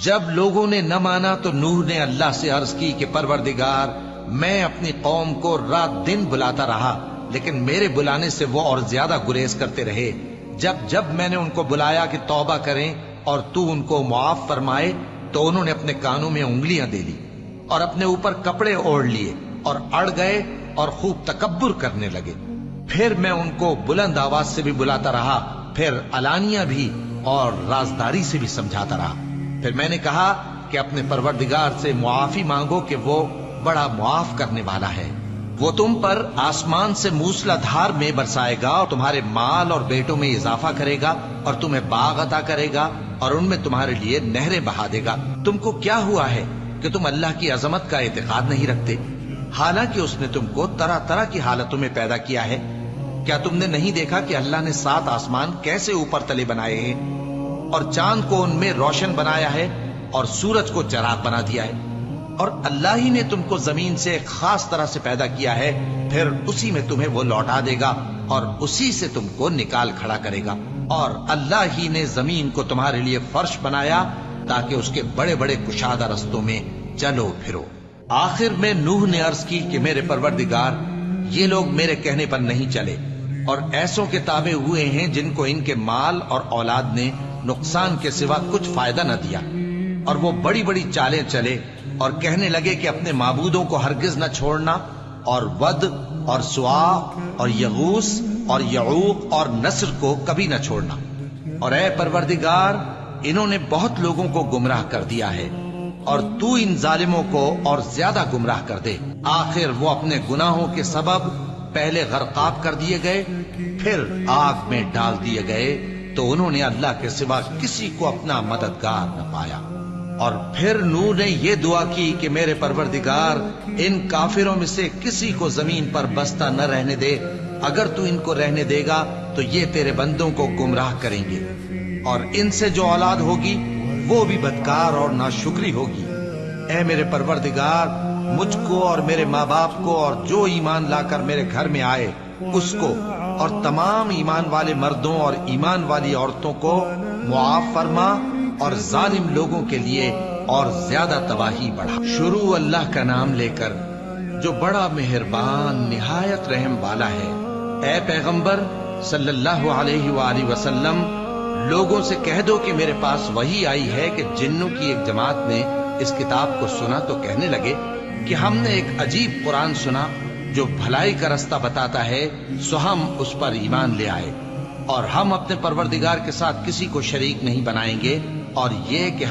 جب لوگوں نے نہ مانا تو نوح نے اللہ سے عرض کی کہ پروردگار، میں اپنی قوم کو رات دن بلاتا رہا، لیکن میرے بلانے سے وہ اور زیادہ گریز کرتے رہے۔ جب میں نے ان کو بلایا کہ توبہ کریں اور تو ان کو معاف فرمائے تو انہوں نے اپنے کانوں میں انگلیاں دے لی اور اپنے اوپر کپڑے اوڑھ لیے اور اڑ گئے اور خوب تکبر کرنے لگے۔ پھر میں ان کو بلند آواز سے بھی بلاتا رہا، پھر علانیہ بھی اور رازداری سے بھی سمجھاتا رہا۔ پھر میں نے کہا کہ اپنے پروردگار سے معافی مانگو کہ وہ بڑا معاف کرنے والا ہے۔ وہ تم پر آسمان سے موسلا دھار میں برسائے گا اور تمہارے مال اور بیٹوں میں اضافہ کرے گا اور تمہیں باغ عطا کرے گا اور ان میں تمہارے لیے نہریں بہا دے گا۔ تم کو کیا ہوا ہے کہ تم اللہ کی عظمت کا اعتقاد نہیں رکھتے، حالانکہ اس نے تم کو طرح طرح کی حالتوں میں پیدا کیا ہے؟ کیا تم نے نہیں دیکھا کہ اللہ نے 7 آسمان کیسے اوپر تلے بنائے ہیں اور چاند کو ان میں روشن بنایا ہے اور سورج کو چراغ بنا دیا ہے؟ اور اللہ ہی نے تم کو زمین سے ایک خاص طرح سے پیدا کیا ہے، پھر اسی میں تمہیں وہ لوٹا دے گا اور اسی سے تم کو نکال کھڑا کرے گا۔ اور اللہ ہی نے زمین کو تمہارے لیے فرش بنایا تاکہ اس کے بڑے بڑے کشادہ رستوں میں چلو پھرو۔ آخر میں نوح نے عرض کی کہ میرے پروردگار، یہ لوگ میرے کہنے پر نہیں چلے اور ایسوں کے تابع ہوئے ہیں جن کو ان کے مال اور اولاد نے نقصان کے سوا کچھ فائدہ نہ دیا، اور وہ بڑی بڑی چالیں چلے اور کہنے لگے کہ اپنے معبودوں کو ہرگز نہ چھوڑنا، اور ود اور سوا اور یغوث اور یعوق اور نصر کو کبھی نہ چھوڑنا۔ اور اے پروردگار، انہوں نے بہت لوگوں کو گمراہ کر دیا ہے، اور تو ان ظالموں کو اور زیادہ گمراہ کر دے۔ آخر وہ اپنے گناہوں کے سبب پہلے غرقاب کر دیے گئے، پھر آگ میں ڈال دیے گئے، تو انہوں نے اللہ کے سوا کسی کو اپنا مددگار نہ پایا۔ اور پھر نوح نے یہ دعا کی کہ میرے پروردگار، ان کافروں میں سے کسی کو زمین پر بستا نہ رہنے دے، اگر تو ان کو رہنے دے گا تو یہ تیرے بندوں کو گمراہ کریں گے، اور ان سے جو اولاد ہوگی وہ بھی بدکار اور ناشکری ہوگی۔ اے میرے پروردگار، مجھ کو اور میرے ماں باپ کو اور جو ایمان لا کر میرے گھر میں آئے اس کو اور تمام ایمان والے مردوں اور ایمان والی عورتوں کو معاف فرما، اور ظالم لوگوں کے لیے اور زیادہ تباہی بڑھا۔ شروع اللہ کا نام لے کر جو بڑا مہربان نہایت رحم والا ہے۔ اے پیغمبر صلی اللہ علیہ وآلہ وسلم، لوگوں سے کہہ دو کہ میرے پاس وحی آئی ہے کہ جنوں کی ایک جماعت نے اس کتاب کو سنا تو کہنے لگے کہ ہم نے ایک عجیب قرآن سنا جو بھلائی کا رستہ بتاتا ہے، سو ہم اس پر ایمان لے آئے، اور ہم اپنے پروردگار کے ساتھ کسی کو شریک نہیں بنائیں گے، اور یہ کہ